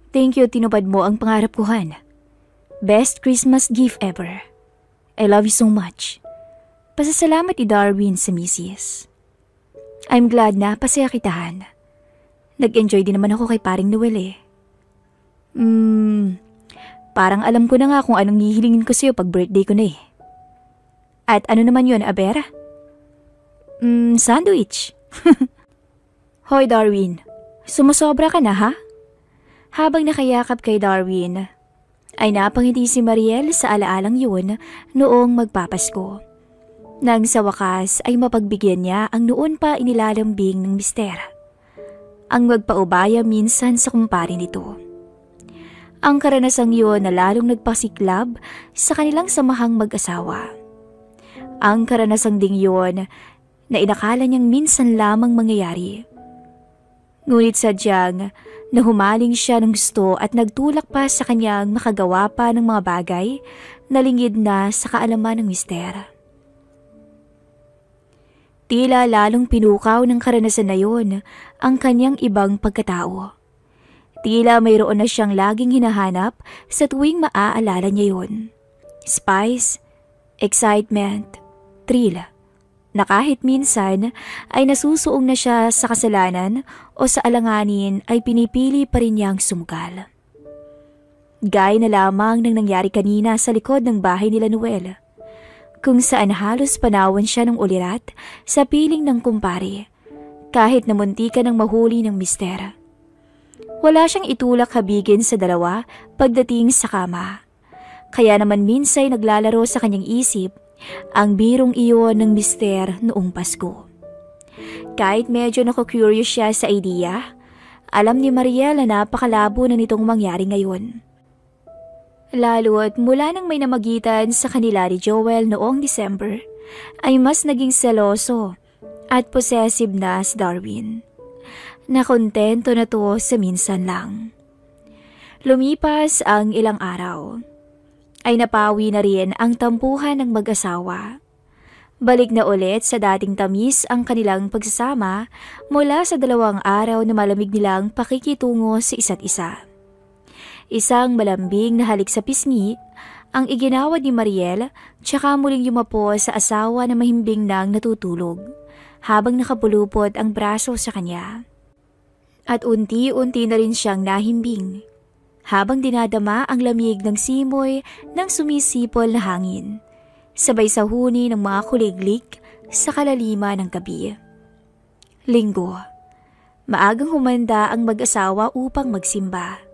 Thank you, tinupad mo ang pangarap ko, Han. Best Christmas gift ever. I love you so much. Pasasalamat ni Darwin sa misis. I'm glad na pasaya kita, Han. Nag-enjoy din naman ako kay paring Noel eh. Parang alam ko na nga kung anong hihilingin ko sa'yo pag birthday ko na eh. At ano naman yun, Abera? Sandwich. Hoy Darwin, sumusobra ka na ha? Habang nakayakap kay Darwin, ay napangiti si Mariel sa alaalang yun noong magpapasko. Nang sa wakas ay mapagbigyan niya ang noon pa inilalambing ng mister. Ang magpaubaya minsan sa kumpare nito. Ang karanasang yun na lalong nagpasiklab sa kanilang samahang mag-asawa. Ang karanasang ding yun na inakala niyang minsan lamang mangyayari. Ngunit sadyang nahumaling siya ng gusto at nagtulak pa sa kanyang makagawa pa ng mga bagay na lingid na sa kaalaman ng mister. Tila lalong pinukaw ng karanasan na yun ang kanyang ibang pagkatao. Tila mayroon na siyang laging hinahanap sa tuwing maaalala niya yun. Spice, excitement, thrill, na kahit minsan ay nasusuong na siya sa kasalanan o sa alanganin ay pinipili pa rin niyang sumugal. Gaya na lamang ng nangyari kanina sa likod ng bahay nila Noel, kung saan halos panawan siya ng ulirat sa piling ng kumpare kahit namuntikan ng mahuli ng mister. Wala siyang itulak habigin sa dalawa pagdating sa kama. Kaya naman minsay naglalaro sa kanyang isip ang birong iyon ng mister noong Pasko. Kahit medyo naku-curious siya sa idea, alam ni Mariel na napakalabo na nitong mangyari ngayon. Lalo't mula nang may namagitan sa kanila ni Joel noong December, ay mas naging seloso at possessive na si Darwin. Nakontento na to sa minsan lang. Lumipas ang ilang araw, ay napawi na rin ang tampuhan ng mag-asawa. Balik na ulit sa dating tamis ang kanilang pagsasama mula sa 2 araw na malamig nilang pakikitungo sa isa't isa. Isang malambing na halik sa pisngi ang iginawad ni Mariel tsaka muling yumapo sa asawa na mahimbing nang natutulog habang nakapulupot ang braso sa kanya. At unti-unti na rin siyang nahimbing habang dinadama ang lamig ng simoy ng sumisipol na hangin, sabay sa huni ng mga kuliglig sa kalalima ng gabi. Linggo. Maagang humanda ang mag-asawa upang magsimba.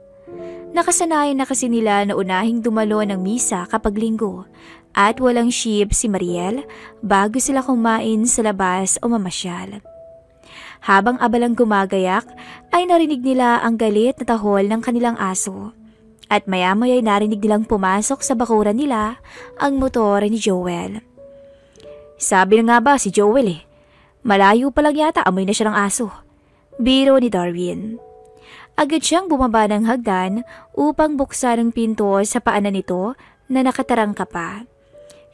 Nakasanayan na kasi nila na unahing dumalo ng misa kapag linggo at walang ship si Mariel bago sila kumain sa labas o mamasyal. Habang abalang gumagayak ay narinig nila ang galit na tahol ng kanilang aso at maya-maya ay narinig nilang pumasok sa bakuran nila ang motor ni Joel. Sabi na nga ba si Joel malayo pa lang yata amoy na siya ng aso. Biro ni Darwin. Agad siyang bumaba ng hagdan upang buksan ang pinto sa paanan nito na nakatarangka pa.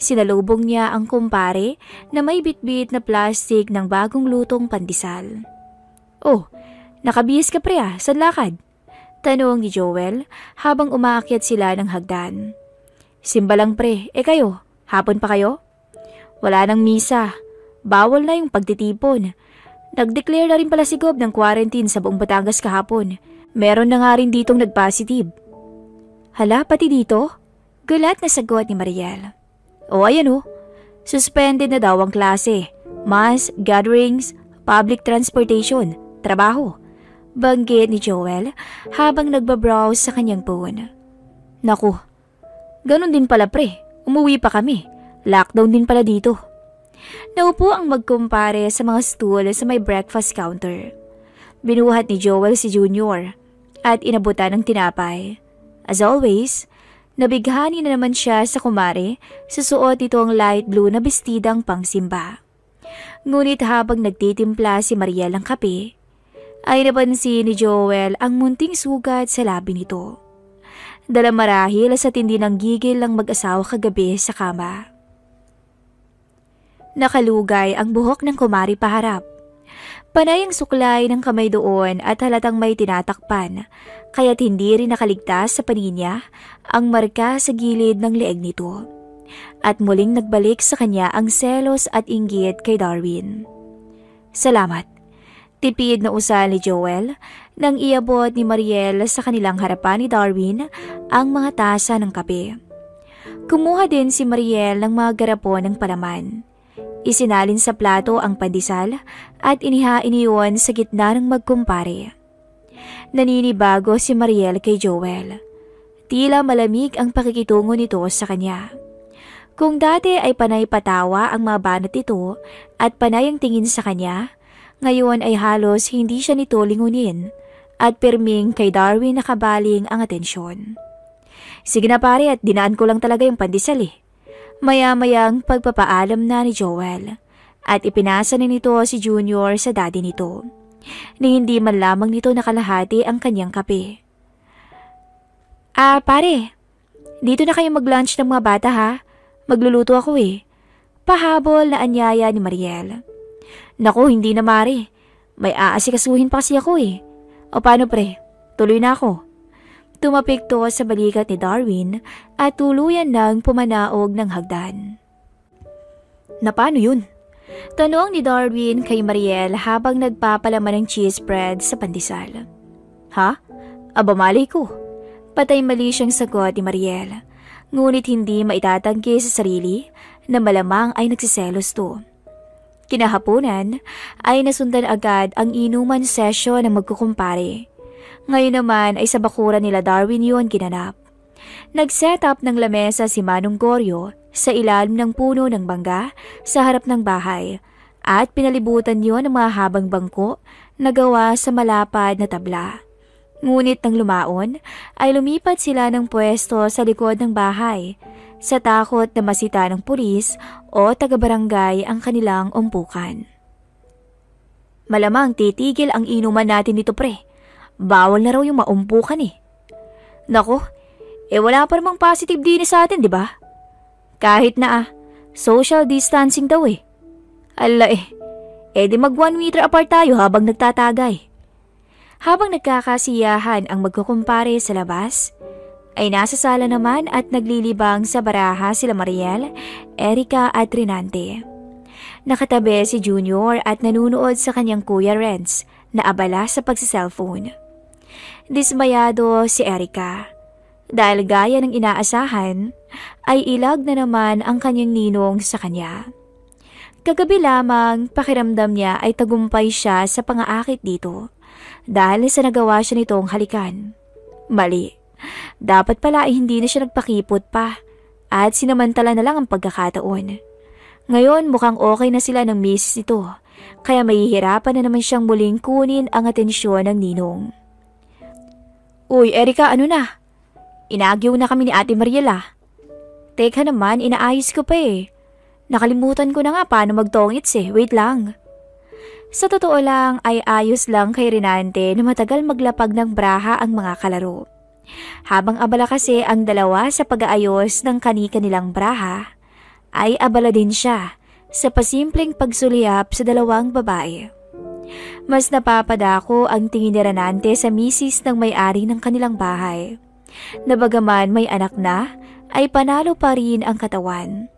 Sinalubong niya ang kumpare na may bitbit na plastik ng bagong lutong pandesal. Oh, nakabihis ka pre saan lakad? Tanong ni Joel habang umaakyat sila ng hagdan. Simba lang pre, kayo, hapon pa kayo? Wala nang misa, bawal na yung pagtitipon. Nag-declare na rin pala si Gob ng quarantine sa buong Batangas kahapon. Meron na nga rin ditong nag-positive. Hala, pati dito? Gulat na sagot ni Mariel. O ayan suspended na daw ang klase, mass gatherings, public transportation, trabaho. Banggit ni Joel habang nagbabrowse sa kanyang phone. Naku, ganun din pala pre, umuwi pa kami. Lockdown din pala dito. Naupo ang magkumpare sa mga stool sa may breakfast counter. Binuhat ni Joel si Junior at inabutan ng tinapay. As always, nabighani na naman siya sa kumare sa suot itong light blue na bestidang pangsimba. Ngunit habang nagtitimpla si Mariel ng kape, ay napansin ni Joel ang munting sugat sa labi nito. Dala marahil sa tindi ng gigil ng mag-asawa kagabi sa kama. Nakalugay ang buhok ng kumari paharap Panay ang suklay ng kamay doon at halatang may tinatakpan, kaya't hindi rin nakaligtas sa paningin niya ang marka sa gilid ng leeg nito. At muling nagbalik sa kanya ang selos at inggit kay Darwin. Salamat. Tipid na usal ni Joel nang iabot ni Mariel sa kanilang harapan ni Darwin ang mga tasa ng kape. Kumuha din si Mariel ng mga garapon ng palaman. Isinalin sa plato ang pandesal at inihain iyon sa gitna ng magkumpare. Naninibago si Mariel kay Joel. Tila malamig ang pakikitungo nito sa kanya. Kung dati ay panay patawa ang mga banat nito at panay ang tingin sa kanya, ngayon ay halos hindi siya nito lingunin at pirming kay Darwin nakabaling ang atensyon. Sige na pare, at dinaan ko lang talaga yung pandesal eh. Maya-mayang pagpapaalam na ni Joel at ipinasa na nito si Junior sa daddy nito, ni hindi man lamang nito nakalahati ang kanyang kape. Pare, dito na kayo mag-lunch ng mga bata ha? Magluluto ako eh. Pahabol na anyaya ni Mariel. Naku, hindi na mare. May aasikasuhin pa kasi ako eh. O paano pre, tuloy na ako. Tumapik to sa balikat ni Darwin at tuluyan nang pumanaog ng hagdan. Na paano yun? Tanong ni Darwin kay Mariel habang nagpapalaman ng cheese bread sa pandesal. Ha? Aba malay ko. Patay mali siyang sagot ni Mariel. Ngunit hindi maitatanggi sa sarili na malamang ay nagsiselos to. Kinahaponan ay nasundan agad ang inuman session ng magkukumpare. Ngayon naman ay sa bakuran nila Darwin yun ginanap. Nag-set up ng lamesa si Manong Goryo sa ilalim ng puno ng bangga sa harap ng bahay at pinalibutan yun ng mga habang bangko na gawa sa malapad na tabla. Ngunit nang lumaon ay lumipat sila ng pwesto sa likod ng bahay sa takot na masita ng pulis o taga-barangay ang kanilang umpukan. Malamang titigil ang inuman natin dito pre. Bawal na raw yung maumpukan eh. Nako, wala pa namang positive din sa atin, di ba? Kahit na social distancing daw eh. Ala di mag 1 meter apart tayo habang nagtatagay. Habang nagkakasiyahan ang magkukumpare sa labas, ay nasa sala naman at naglilibang sa baraha sila Mariel, Erica at Renante. Nakatabi si Junior at nanunood sa kanyang kuya Renz na abala sa pagsiselfone. Dismayado si Erica. Dahil gaya ng inaasahan, ay ilag na naman ang kanyang ninong sa kanya. Kagabi lamang pakiramdam niya ay tagumpay siya sa pangaakit dito dahil sa nagawa siya nitong halikan. Mali. Dapat pala ay hindi na siya nagpakipot pa at sinamantala na lang ang pagkakataon. Ngayon mukhang okay na sila ng misis nito kaya mahihirapan na naman siyang muling kunin ang atensyon ng ninong. Uy, Erica, ano na? Inagyaw na kami ni Ate Mariela. Teka naman, inaayos ko pa eh. Nakalimutan ko na nga paano magtongits eh. Wait lang. Sa totoo lang ay ayos lang kay Renante na matagal maglapag ng braha ang mga kalaro. Habang abala kasi ang dalawa sa pag-aayos ng kani-kanilang braha, ay abala din siya sa pasimpleng pagsuliyap sa dalawang babae. Mas napapadako ang tingin ni Renante sa misis ng may-ari ng kanilang bahay. Nabagaman may anak na, ay panalo pa rin ang katawan.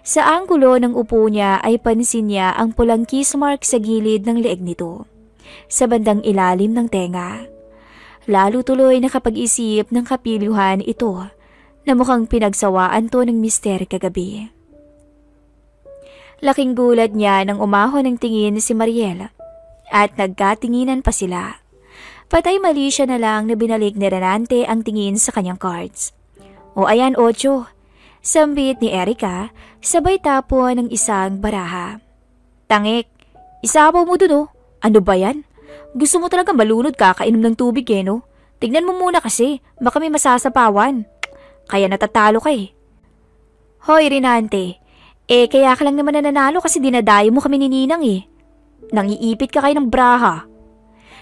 Sa anggulo ng upo niya ay pansin niya ang pulang kiss mark sa gilid ng leeg nito, sa bandang ilalim ng tenga. Lalo tuloy nakapag-isip ng kapilyuhan ito na mukhang pinagsawaan to ng mister kagabi. Laking gulat niya nang umahon ng tingin si Mariel at nagkatinginan pa sila. Patay mali siya na lang na binalik ni Renante ang tingin sa kanyang cards. O ayan, 8. Sambit ni Erica, sabay tapo ng isang baraha. Tangik, isabaw mo dun oh. Ano ba yan? Gusto mo talaga malunod kakainom ng tubig eh no? Tignan mo muna kasi, baka may masasapawan. Kaya natatalo ka eh. Hoy Renante, kaya ka lang naman nananalo kasi dinadayo mo kami ni Ninang eh. Nangiipit ka kayo ng braha.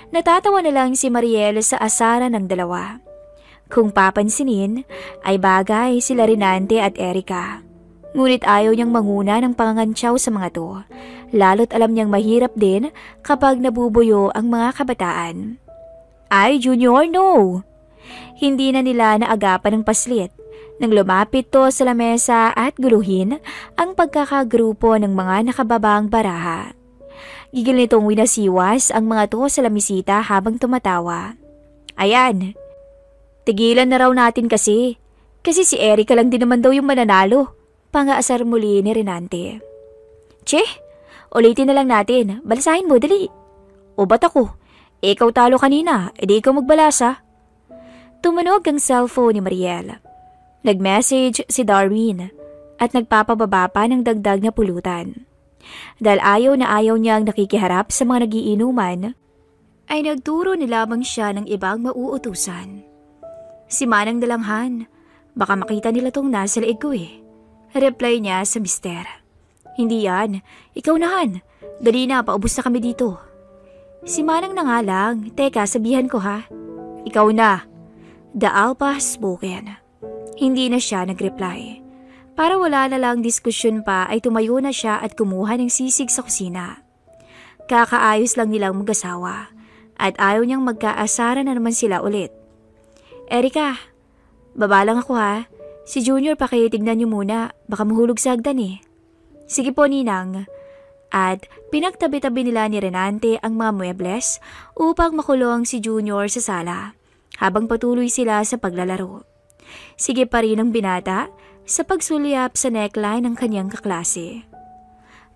Natatawa na lang si Mariel sa asara ng dalawa. Kung papansinin, ay bagay sila Renante at Erica. Ngunit ayaw niyang manguna ng pangangantsaw sa mga to, lalo't alam niyang mahirap din kapag nabubuyo ang mga kabataan. Ay, Junior, no! Hindi na nila naagapan ng paslit nang lumapit to sa lamesa at guluhin ang pagkakagrupo ng mga nakababang baraha. Gigil nitong winasiwas ang mga to sa lamisita habang tumatawa. Ayan, tigilan na raw natin kasi. Kasi si Erika lang din naman daw yung mananalo. Pangaasar muli ni Renante. Che, ulitin na lang natin. Balasahin mo, dali. O ba't ako? Ikaw talo kanina, edi ikaw magbalasa. Tumunog ang cellphone ni Mariel. Nag-message si Darwin at nagpapababa pa ng dagdag na pulutan. Dahil ayaw na ayaw niyang nakikiharap sa mga nagiinuman, ay nagturo ni lamang siya ng ibang mauutusan. Si Manang Dalanghan, baka makita nila tong nasa leeg ko eh. Reply niya sa mister. Hindi yan, ikaw na Han. Dali na, paubos na kami dito. Si Manang na nga lang, teka sabihan ko ha. Ikaw na. The Alpha has spoken. Hindi na siya nag-reply. Para wala na lang diskusyon pa ay tumayo na siya at kumuha ng sisig sa kusina. Kakaayos lang nilang mag-asawa at ayaw niyang magkaasara na naman sila ulit. Erika, baba lang ako ha. Si Junior pakitignan niyo muna, baka mahulog sa hagdan eh. Sige po Ninang. At pinagtabi-tabi nila ni Renante ang mga muebles upang makulong si Junior sa sala habang patuloy sila sa paglalaro. Sige pa rin ang binata sa pagsulyap sa neckline ng kanyang kaklase.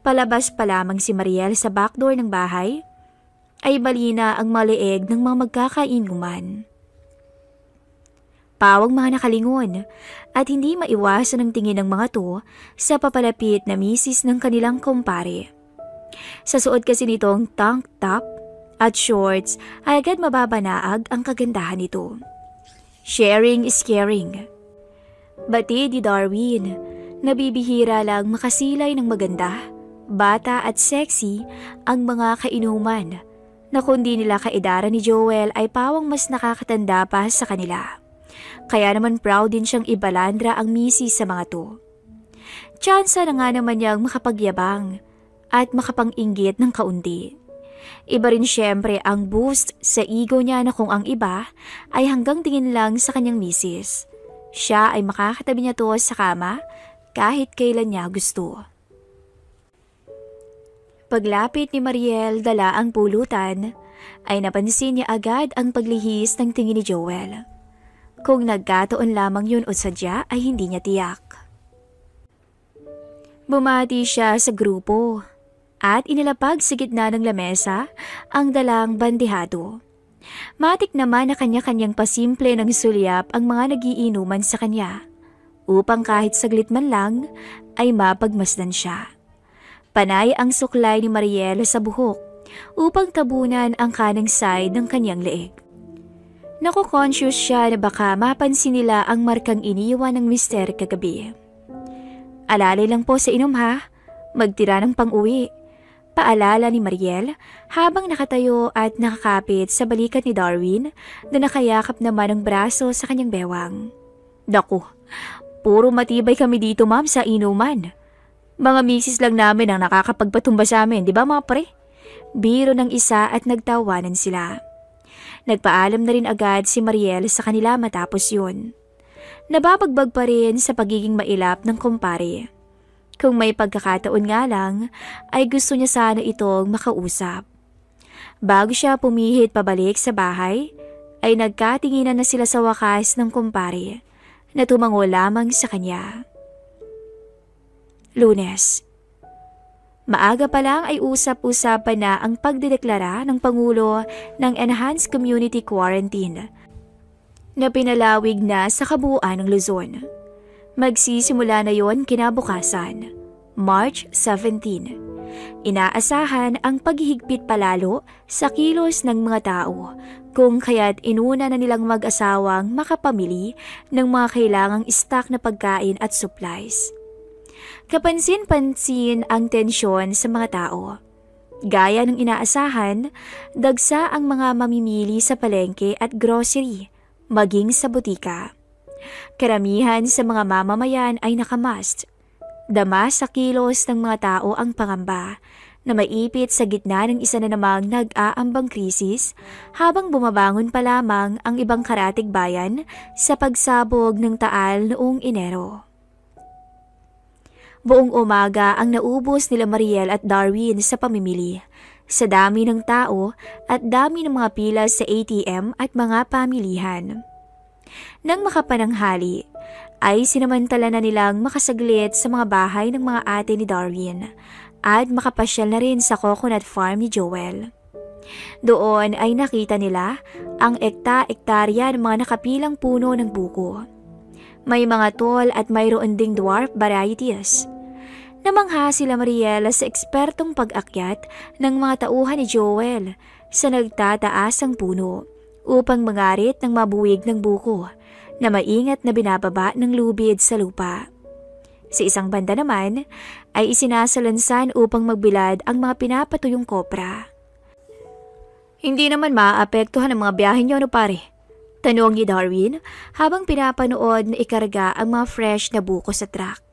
Palabas pa lamang si Mariel sa backdoor ng bahay, ay balina ang malieg ng mga magkakainuman. Pawang mga nakalingon at hindi maiwasan ang tingin ng mga to sa papalapit na misis ng kanilang kumpare. Sa suot kasi nitong tank top at shorts ay agad mababanaag ang kagandahan nito. Sharing is caring. Bati di Darwin, nabibihira lang makasilay ng maganda, bata at sexy ang mga kainuman na kundi nila kaedara ni Joel ay pawang mas nakakatanda pa sa kanila. Kaya naman proud din siyang ibalandra ang misis sa mga to. Tsansa na nga naman niyang makapagyabang at makapang-inggit ng kaunti. Iba rin syempre ang boost sa ego niya na kung ang iba ay hanggang tingin lang sa kanyang misis. Siya ay makakatabi niya to sa kama kahit kailan niya gusto. Paglapit ni Mariel dala ang pulutan, ay napansin niya agad ang paglihis ng tingin ni Joel. Kung nagkataon lamang yun o sadya ay hindi niya tiyak. Bumati siya sa grupo at inilapag sa gitna ng lamesa ang dalang bandihado. Matik naman na kanya-kanyang pasimple ng sulyap ang mga nagiinuman sa kanya upang kahit saglit man lang ay mapagmasdan siya. Panay ang suklay ni Mariel sa buhok upang tabunan ang kanang side ng kanyang leeg. Naku-conscious siya na baka mapansin nila ang markang iniwan ng mister kagabi. Alalay lang po sa inom ha, magtira ng pang-uwi. Paalala ni Mariel habang nakatayo at nakakapit sa balikat ni Darwin na nakayakap naman ang braso sa kanyang bewang. Naku, puro matibay kami dito ma'am sa inuman. Mga misis lang namin ang nakakapagpatumba sa amin, di ba mga pre? Biro ng isa at nagtawanan sila. Nagpaalam na rin agad si Mariel sa kanila matapos yun. Nababagbag pa rin sa pagiging mailap ng kumpare. Kung may pagkakataon nga lang, ay gusto niya sana itong makausap. Bago siya pumihit pabalik sa bahay, ay nagkatinginan na sila sa wakas ng kumpare na tumango lamang sa kanya. Lunes. Maaga pa lang ay usap-usapan na ang pagdedeklara ng Pangulo ng Enhanced Community Quarantine na pinalawig na sa kabuuan ng Luzon. Magsisimula na yon kinabukasan, March 17. Inaasahan ang paghihigpit palalo sa kilos ng mga tao kung kaya't inuna na nilang mag-asawang makapamili ng mga kailangang stock na pagkain at supplies. Kapansin-pansin ang tensyon sa mga tao. Gaya ng inaasahan, dagsa ang mga mamimili sa palengke at grocery, maging sa butika. Karamihan sa mga mamamayan ay nakamask. Dama sa kilos ng mga tao ang pangamba na maipit sa gitna ng isa na namang nag-aambang krisis habang bumabangon pa lamang ang ibang karatig bayan sa pagsabog ng Taal noong Enero. Buong umaga ang naubos nila Mariel at Darwin sa pamimili, sa dami ng tao at dami ng mga pila sa ATM at mga pamilihan. Nang makapananghali, ay sinamantala na nilang makasaglit sa mga bahay ng mga ate ni Darwin at makapasyal na rin sa coconut farm ni Joel. Doon ay nakita nila ang ekta-ektarya ng mga nakapilang puno ng buko. May mga tall at mayroon ding dwarf varieties. Namangha sila Mariel sa ekspertong pag-akyat ng mga tauhan ni Joel sa nagtataasang puno upang mangarit ng mabuwig ng buko na maingat na binababa ng lubid sa lupa. Sa isang banda naman ay isinasalansan upang magbilad ang mga pinapatuyong kopra. Hindi naman maaapektuhan ang mga biyahe niyo, pare? Tanong ni Darwin habang pinapanood na ikarga ang mga fresh na buko sa truck.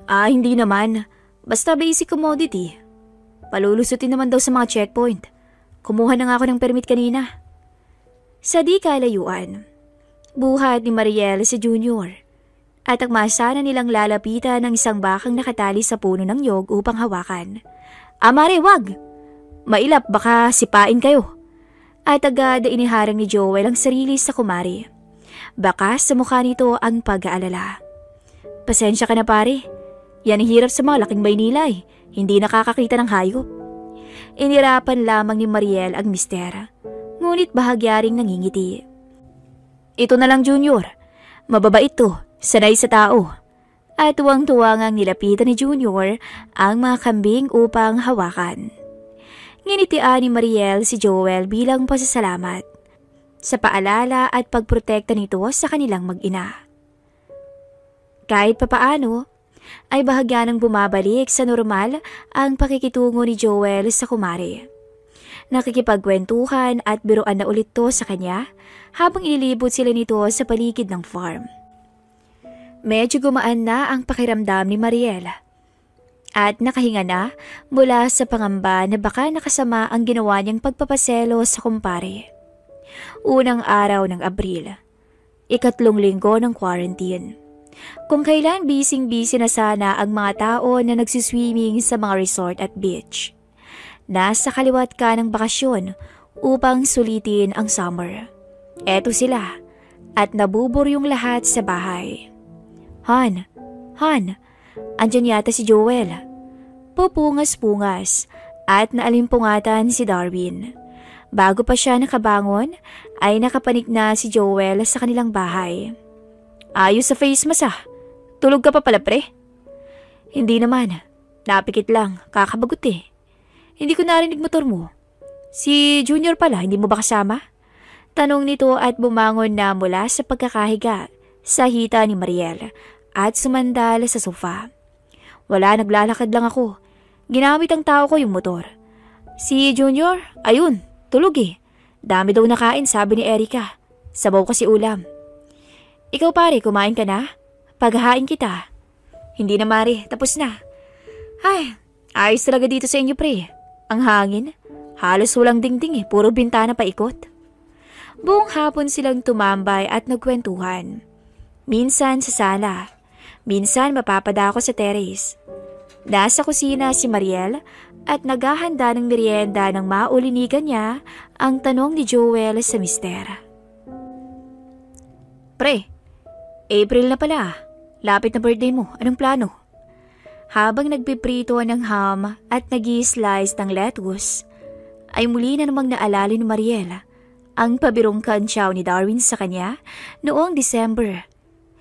Hindi naman. Basta basic commodity. Palulusutin naman daw sa mga checkpoint. Kumuha na nga ako ng permit kanina. Sa di kalayuan, buhat ni Mariel si Junior at akmasa na nilang lalapitan ng isang bakang nakatali sa puno ng nyog upang hawakan. Mare, wag! Mailap, baka sipain kayo. At agad iniharang ni Joel ang sarili sa kumari. Baka sa mukha nito ang pag-aalala. Pasensya ka na pare. Yan ang hirap sa mga laking Maynila eh. Hindi nakakakita ng hayop. Inirapan lamang ni Mariel ang mister. Ngunit bahagya ring nangingiti. Ito na lang Junior. Mababait to. Sanay sa tao. At tuwang-tuwa ngang nilapitan ni Junior ang mga kambing upang hawakan. Nginitian ni Mariel si Joel bilang pasasalamat sa paalala at pagprotekta nito sa kanilang mag-ina. Kahit papaano, ay bahagya nang bumabalik sa normal ang pakikitungo ni Joel sa kumare. Nakikipagkwentuhan at biruan na ulit to sa kanya habang ililibot sila nito sa paligid ng farm. Medyo gumaan na ang pakiramdam ni Mariel at nakahinga na mula sa pangamba na baka nakasama ang ginawa niyang pagpapaselo sa kumpare. Unang araw ng Abril, 3 linggo ng quarantine. Kung kailan bising-busy na sana ang mga tao na nagsiswimming sa mga resort at beach. Nasa kaliwat ka ng bakasyon upang sulitin ang summer. Eto sila at nabubur yung lahat sa bahay. Han, andyan yata si Joel. Pupungas-pungas at naalimpungatan si Darwin. Bago pa siya nakabangon ay nakapanik na si Joel sa kanilang bahay. Ayos sa face mask Tulog ka pa pala pre? Hindi naman, napikit lang, kakabagot eh. Hindi ko narinig motor mo. Si Junior pala, hindi mo ba kasama? Tanong nito at bumangon na mula sa pagkakahiga sa hita ni Mariel at sumandal sa sofa. Wala, naglalakad lang ako. Ginamit ang tao ko yung motor. Si Junior, ayun, tulog eh. Dami daw nakain, sabi ni Erica. Sabaw kasi ulam. Ikaw pare, kumain ka na? Paghahain kita. Hindi na mare, tapos na. Ay, ayos talaga dito sa inyo pre. Ang hangin, halos walang dingding eh, puro bintana paikot. Buong hapon silang tumambay at nagkwentuhan. Minsan sa sala, minsan mapapada ako sa terrace. Nasa kusina si Mariel at naghahanda ng merienda nang maulinigan niya ang tanong ni Joel sa mister. Pre, April na pala. Lapit na birthday mo. Anong plano? Habang nagpiprito ng ham at nag-i-slice ng lettuce, ay muli na namang naalala ni Mariel ang pabirong kantsaw ni Darwin sa kanya noong December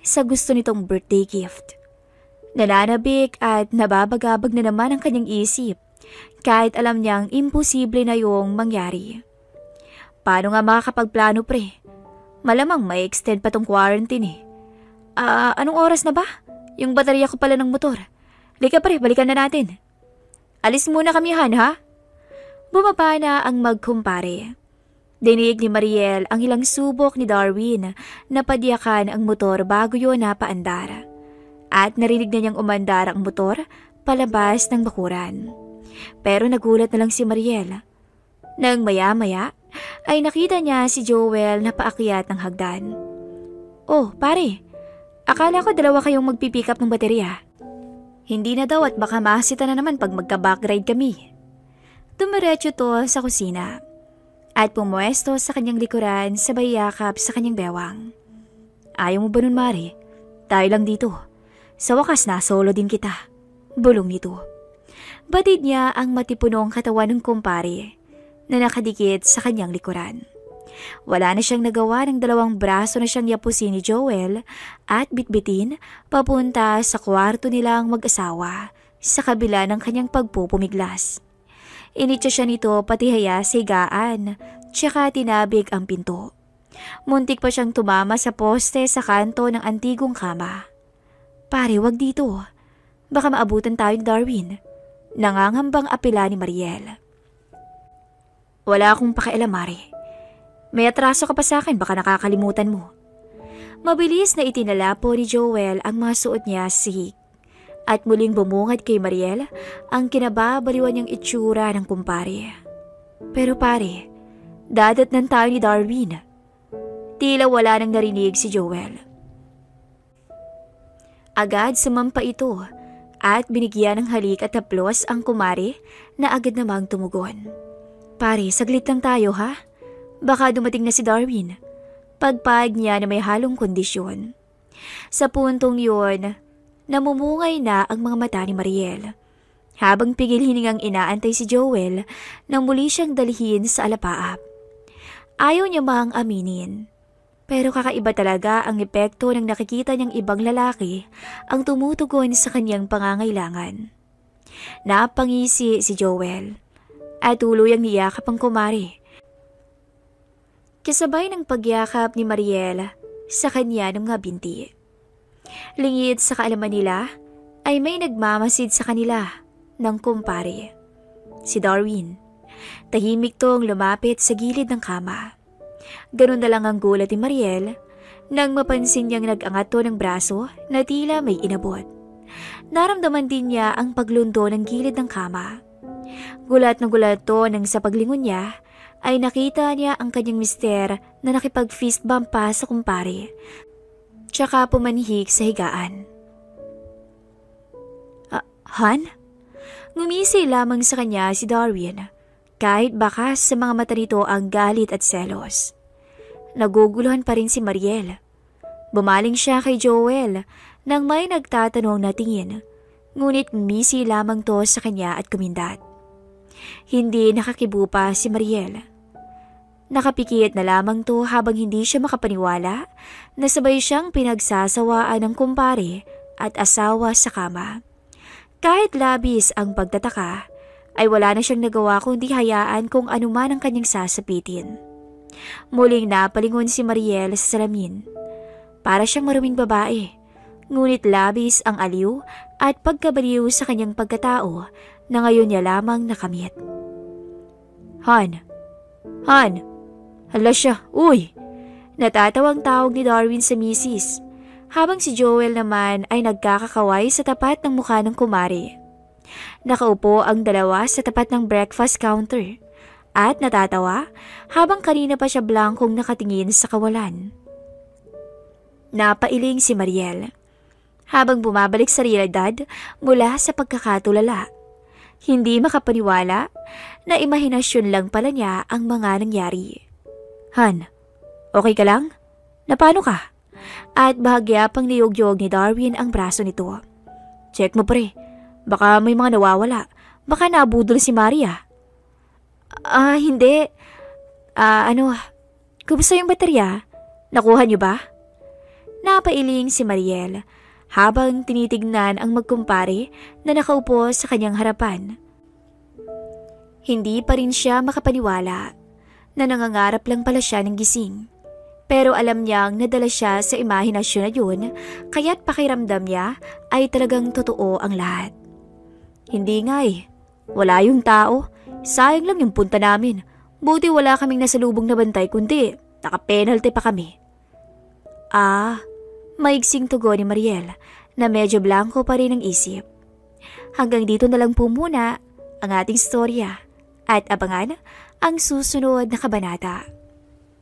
sa gusto nitong birthday gift. Nananabik at nababagabag na naman ang kanyang isip kahit alam niyang imposible na yung mangyari. Paano nga makakapagplano pre? Malamang may extend pa tong quarantine eh. Anong oras na ba? Yung baterya ko pala ng motor. Lika pre, balikan na natin. Alis muna kami Han ha? Bumaba na ang magkumpare. Dinig ni Mariel ang ilang subok ni Darwin na padyakan ang motor bago yun napaandar. at narinig na niyang umandar ang motor palabas ng bakuran. Pero nagulat na lang si Mariel. Nang maya-maya ay nakita niya si Joel na paakyat ng hagdan. "Oh, pare, akala ko dalawa kayong magpipick up ng baterya. Hindi na daw at baka masita na naman pag magka-backride kami." Dumiretso to sa kusina at pumuesto sa kanyang likuran sabay yakap sa kanyang bewang. "Ayaw mo ba nun, Mare? Tayo lang dito. Sa wakas na solo din kita." Bulong nito. Batid niya ang matipunong katawan ng kumpare na nakadikit sa kanyang likuran. Wala na siyang nagawa ng dalawang braso na siyang yapusin ni Joel at bitbitin papunta sa kwarto nilang mag-asawa sa kabila ng kanyang pagpupumiglas. Initsa siya nito pati haya sa higaan, tsaka tinabig ang pinto. Muntik pa siyang tumama sa poste sa kanto ng antigong kama. "Pare, wag dito. Baka maabutan tayo ni Darwin." Nangangambang apela ni Mariel. "Wala akong pakialam, Mare. May atraso ka pa sa akin, baka nakakalimutan mo." Mabilis na itinala po ni Joel ang mga suot niya sa sihig. At muling bumungad kay Mariel ang kinababaliwan niyang itsura ng kumpare. "Pero pare, dadatnan tayo ni Darwin." Tila wala nang narinig si Joel. Agad sumampa ito at binigyan ng halik at haplos ang kumare na agad namang tumugon. "Pare, saglit lang tayo ha? Baka dumating na si Darwin." Pagpag niya na may halong kondisyon. Sa puntong yun, namumungay na ang mga mata ni Mariel. Habang pigil hiningang inaantay si Joel nang muli siyang dalhin sa alapaap. Ayaw niya mang aminin. Pero kakaiba talaga ang epekto ng nakikita niyang ibang lalaki ang tumutugon sa kanyang pangangailangan. Napangisi si Joel at tuluyang niyakap ang kumare. Kasabay ng pagyakap ni Mariel sa kanya ng mga binti. Lingid sa kaalaman nila ay may nagmamasid sa kanila ng kumpare. Si Darwin. Tahimik tong lumapit sa gilid ng kama. Ganun na lang ang gulat ni Mariel nang mapansin niyang nag-angat to ng braso na tila may inabot. Naramdaman din niya ang paglundo ng gilid ng kama. Gulat na gulat to nang sa paglingon niya ay nakita niya ang kanyang mister na nakipag-fist bump pa sa kumpare. Tsaka pumanhik sa higaan. Han? Ngumisi lamang sa kanya si Darwin, kahit bakas sa mga mata nito ang galit at selos. Naguguluhan pa rin si Mariel. Bumaling siya kay Joel nang may nagtatanong na tingin, ngunit ngumisi lamang to sa kanya at kumindat. Hindi nakakibo pa si Mariel. Nakapikit na lamang to habang hindi siya makapaniwala na sabay siyang pinagsasawaan ng kumpare at asawa sa kama. Kahit labis ang pagtataka, ay wala na siyang nagawa kundi hayaan kung anuman ang kanyang sasapitin. Muling napalingon si Mariel sa salamin. Para siyang maruming babae, ngunit labis ang aliw at pagkabaliw sa kanyang pagkatao na ngayon niya lamang nakamit. Han! Han! Hala siya! Uy! Natatawang tawag ni Darwin sa misis, habang si Joel naman ay nagkakakaway sa tapat ng mukha ng kumare. Nakaupo ang dalawa sa tapat ng breakfast counter at natatawa habang kanina pa siya blankong nakatingin sa kawalan. Napailing si Mariel habang bumabalik sa realidad mula sa pagkakatulala. Hindi makapaniwala na imahinasyon lang pala niya ang mga nangyari. Han, okay ka lang? Napano ka? At bahagya pang niyog-yog ni Darwin ang braso nito. Check mo pre, baka may mga nawawala. Baka nabudol si Maria. Hindi. Kumusta yung baterya? Nakuha niyo ba? Napailing si Mariel habang tinitignan ang magkumpare na nakaupo sa kanyang harapan. Hindi pa rin siya makapaniwala na nangangarap lang pala siya ng gising. Pero alam niyang nadala siya sa imahinasyon na yun, kaya't pakiramdam niya ay talagang totoo ang lahat. Hindi nga wala yung tao. Sayang lang yung punta namin. Buti wala kaming nasalubong na bantay kundi naka-penalty pa kami. Maigsing tugon ni Mariel na medyo blanco pa rin ang isip. Hanggang dito na lang po muna ang ating storya at abangan ang susunod na kabanata.